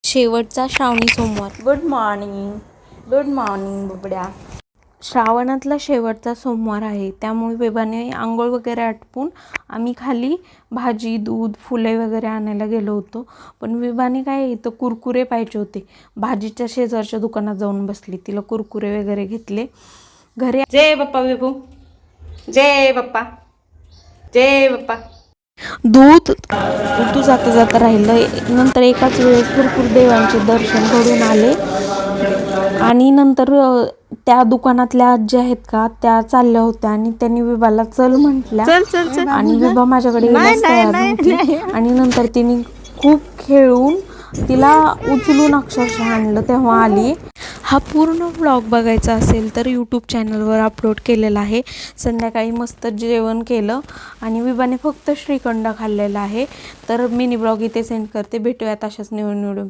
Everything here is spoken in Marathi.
शेवटचा श्रावणी सोमवार. Good morning बुबड्या. श्रावणातला शेवटचा सोमवार आहे, त्यामुळे बेबाने आंघोळ वगैरे आटपून आम्ही खाली भाजी, दूध, फुले वगैरे आणायला गेलो होतो. पण बेबाने काय इथं कुरकुरे पाहिजे होते. भाजीच्या शेजारच्या दुकानात जाऊन बसली, तिला कुरकुरे वगैरे घेतले. घरी जय बाप्पा विभू, जय बाप्पा, जय बाप्पा. दूध जाता जाता राहिलं. नंतर एकाच वेळेस भरपूर देवांचे दर्शन घडून आले. आणि नंतर त्या दुकानातल्या आजी आहेत का, त्या चालल्या होत्या आणि त्यांनी विभाला चल म्हटल्या. आणि विभा माझ्याकडे येण्यास तयार नव्हती. आणि नंतर तिने खूप खेळून तिला उचलून अक्षरशः आणलं, तेव्हा आली. हा पूर्ण व्लॉग बघायचा असेल तर यूट्यूब चॅनलवर अपलोड केलेला आहे. संध्याकाळी मस्त जेवण केलं आणि विभाने फक्त श्रीखंड खाल्लेला आहे. तर मिनी ब्लॉग इथे सेंड करते. भेटूयात अशाच निवडून. बाय.